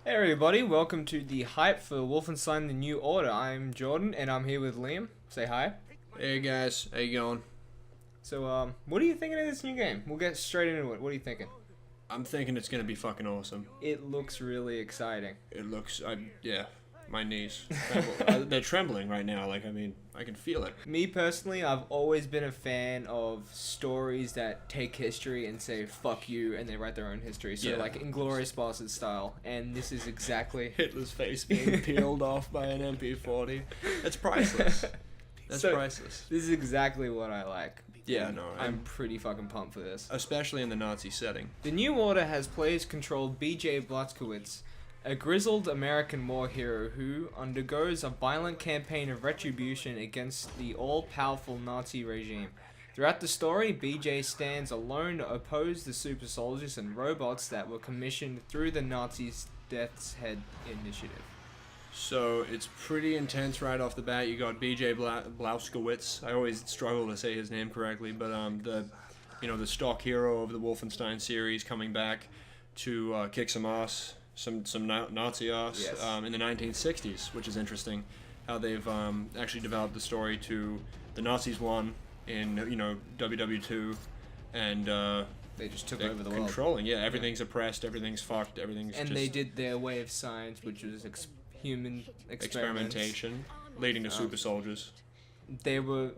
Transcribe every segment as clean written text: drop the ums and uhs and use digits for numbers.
Hey everybody, welcome to the hype for Wolfenstein The New Order. I'm Jordan and I'm here with Liam. Say hi. Hey guys, how you going? So, what are you thinking of this new game? We'll get straight into it. What are you thinking? I'm thinking it's gonna be fucking awesome. It looks really exciting. It looks, yeah, my knees. Tremble. They're trembling right now, I can feel it. Me personally, I've always been a fan of stories that take history and say, fuck you, and they write their own history. So, Yeah. like Inglourious Basterds style. And this is exactly... Hitler's face being peeled off by an MP40. That's priceless. That's priceless. This is exactly what I like. Yeah, no, I'm pretty fucking pumped for this. especially in the Nazi setting. The New Order has players controlled B.J Blazcowitz, a grizzled American war hero who undergoes a violent campaign of retribution against the all-powerful Nazi regime. Throughout the story, BJ stands alone to oppose the super soldiers and robots that were commissioned through the Nazis' Death's Head initiative. So it's pretty intense right off the bat. You got B.J. Blazcowitz. I always struggle to say his name correctly, but the stock hero of the Wolfenstein series coming back to kick some ass, some Nazi ass, Yes. in the 1960s, which is interesting. How they've actually developed the story to the Nazis won in WW2, and They just took they're over the world. controlling. Yeah, everything's oppressed, everything's fucked, everything's And just they did their way of science, which was human experiments. experimentation, leading to super soldiers. They were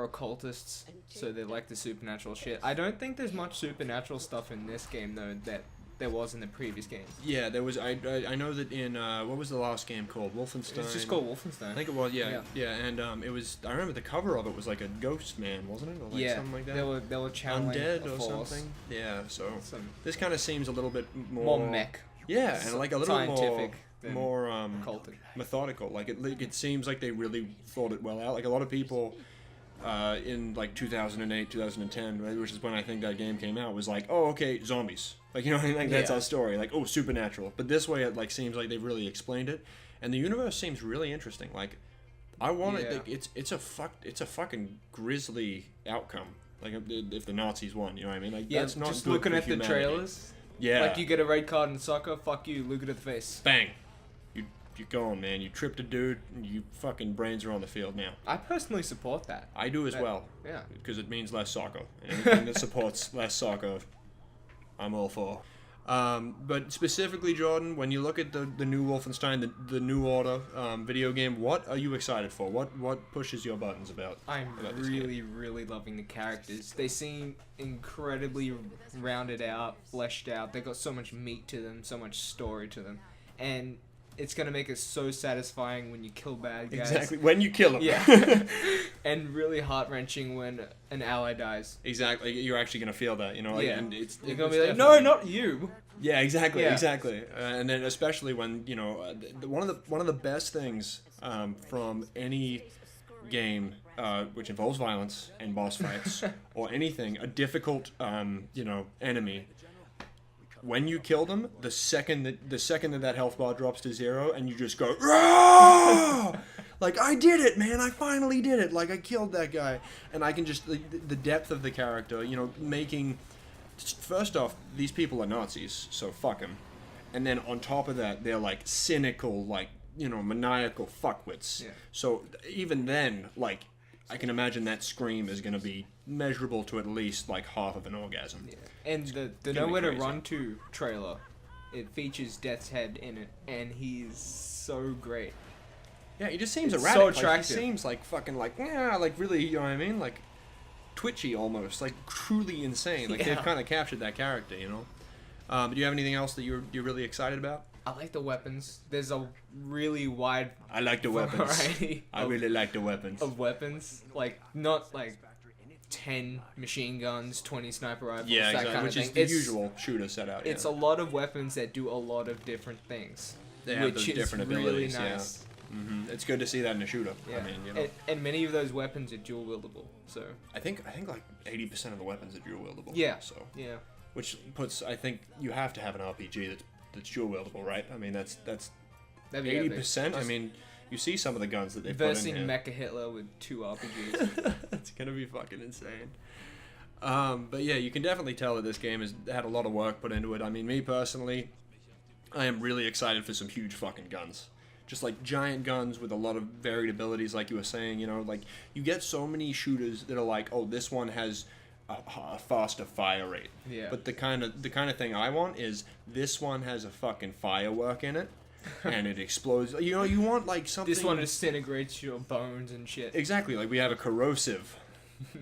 occultists, so they like the supernatural shit. I don't think there's much supernatural stuff in this game though that there was in the previous games. Yeah, there was. I know that in what was the last game called? Wolfenstein. It's just called Wolfenstein. I think it was. Yeah, and it was. I remember the cover of it was like a ghost man, wasn't it? Or like yeah, something like that. they were channeling Undead a or force. something. Yeah, so Some this kind of seems a little bit more mech. Yeah, and like a little scientific than more cultic. methodical. Like it seems like they really thought it well out. Like a lot of people in like 2008, 2010, which is when I think that game came out, was like, oh, okay, zombies. Like, you know what I mean? Like, that's Yeah. our story. Like, oh, supernatural. But this way, it like seems like they've really explained it, and the universe seems really interesting. Like, I want it. Yeah. Like, it's a fucking grisly outcome. Like, if the Nazis won, you know what I mean? Like, Yeah, that's not just good looking for at the humanity. trailers. Yeah. Like you get a red card in soccer, fuck you, look it at the face. Bang. You're gone, man. You tripped a dude, and you fucking brains are on the field now. I personally support that. I do as well. Yeah. Because it means less soccer. Anything that supports less soccer, I'm all for. But specifically, Jordan, when you look at the new Wolfenstein, the New Order video game, what are you excited for? What pushes your buttons about? I'm about this game? really loving the characters. They seem incredibly rounded out, fleshed out. They got so much meat to them, so much story to them, and it's gonna make it so satisfying when you kill bad guys. Exactly. When you kill them. Yeah. And really heart wrenching when an ally dies. Exactly. You're actually gonna feel that, you know. Like, Yeah. And it's You're gonna it's be like, definitely- no, not you. Yeah, exactly, Yeah. exactly. And then especially when one of the best things from any game which involves violence and boss fights or anything, a difficult enemy. When you kill them, the second that health bar drops to 0, and you just go, "Rah!" Like, I did it, man! I finally did it! Like, I killed that guy, and I can just the depth of the character, making. First off, these people are Nazis, so fuck them. And then on top of that, they're like cynical, like maniacal fuckwits. Yeah. So even then, like, I can imagine that scream is gonna be measurable to at least like half of an orgasm. Yeah. And the gonna be Nowhere to crazy. Run to trailer, it features Death's Head in it, and he's so great. Yeah, he just seems It's erratic. so Like, attractive. he seems like fucking like like really, you know what I mean? Like twitchy almost, like truly insane. Like Yeah. they've kind of captured that character, Do you have anything else that you're really excited about? I like the weapons. There's a really wide I like the weapons. variety I really like the weapons. of weapons. Like, not like 10 machine guns, 20 sniper rifles, Yeah, that exactly. kind Which of is thing. the usual shooter setup. It's a lot of weapons that do a lot of different things. They have which those is different really abilities. nice. It's good to see that in a shooter. Yeah. I mean, And many of those weapons are dual wieldable. So, I think like 80% of the weapons are dual wieldable. yeah. So, Yeah. which puts, I think you have to have an RPG that's dual wieldable, right? I mean, that's That'd be 80%. I epic. mean, you see some of the guns that they put in Versing here. Mecha Hitler with 2 RPGs. It's gonna be fucking insane. But yeah, you can definitely tell that this game has had a lot of work put into it. I mean, me personally, I am really excited for some huge fucking guns. Just like giant guns with a lot of varied abilities, like you were saying, you know, like you get so many shooters that are like, oh, this one has a faster fire rate. Yeah. But the kind of thing I want is this one has a fucking firework in it, and it explodes. You know, you want like something. This one disintegrates your bones and shit. Exactly, like we have a corrosive.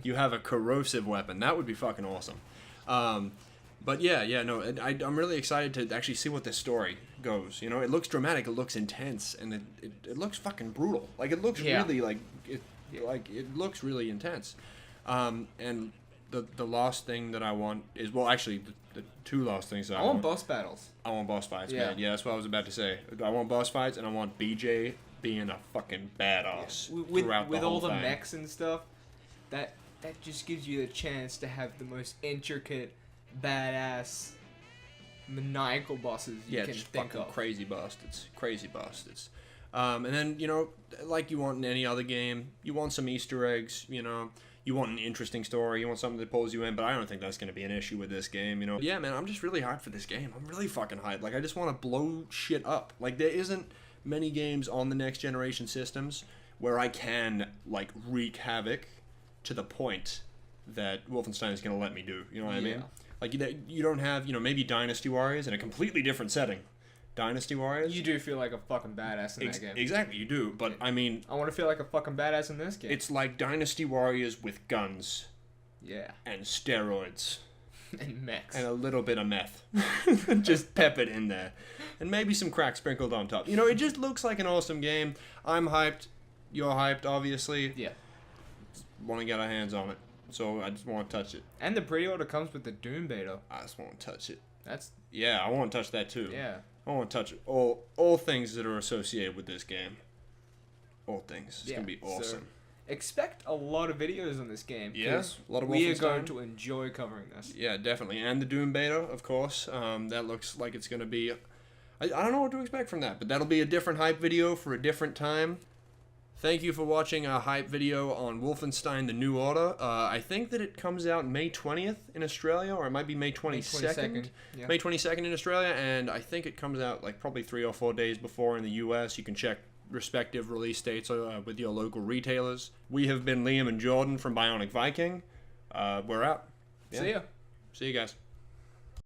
You have a corrosive weapon. That would be fucking awesome. But no, I'm really excited to actually see what this story goes. You know, it looks dramatic, it looks intense, and it looks fucking brutal. Like it looks really it looks really intense. And the last thing that I want is, well, actually the two last things that I want. boss battles. I want boss fights, man. Yeah, that's what I was about to say. I want boss fights, and I want BJ being a fucking badass throughout with the whole all the thing. mechs and stuff. That just gives you the chance to have the most intricate, badass, maniacal bosses you can just think fucking of. crazy bastards. And then, you know, like you want in any other game, you want some Easter eggs, you know, you want an interesting story, you want something that pulls you in, but I don't think that's going to be an issue with this game, you know. Yeah, man, I'm just really hyped for this game. I'm really fucking hyped. Like, I just want to blow shit up. Like, there isn't many games on the next generation systems where I can, like, wreak havoc to the point that Wolfenstein is going to let me do. You know what I mean? Like, you don't have, you know, maybe Dynasty Warriors in a completely different setting. Dynasty Warriors. You do feel like a fucking badass in that game. Exactly, you do. But, I mean... I want to feel like a fucking badass in this game. It's like Dynasty Warriors with guns. Yeah. And steroids. And mechs. And a little bit of meth. Just pep it in there. And maybe some crack sprinkled on top. You know, it just looks like an awesome game. I'm hyped. You're hyped, obviously. Yeah. Want to get our hands on it. So I just want to touch it. And the pre-order comes with the Doom beta. I just want to touch it. That's... Yeah, I want to touch that too. Yeah. I want to touch all things that are associated with this game. All things. It's going to be awesome. So expect a lot of videos on this game. Yes, a lot of we are Wolfenstein. going to enjoy covering this. Yeah, definitely. And the Doom beta, of course. That looks like it's going to be... I don't know what to expect from that, but that'll be a different hype video for a different time. Thank you for watching a hype video on Wolfenstein The New Order. I think that it comes out May 20th in Australia, or it might be May 22nd. Yeah. May 22nd in Australia, and I think it comes out like probably 3 or 4 days before in the US. You can check respective release dates with your local retailers. We have been Liam and Jordan from Bionic Viking. We're out. See ya. See you guys.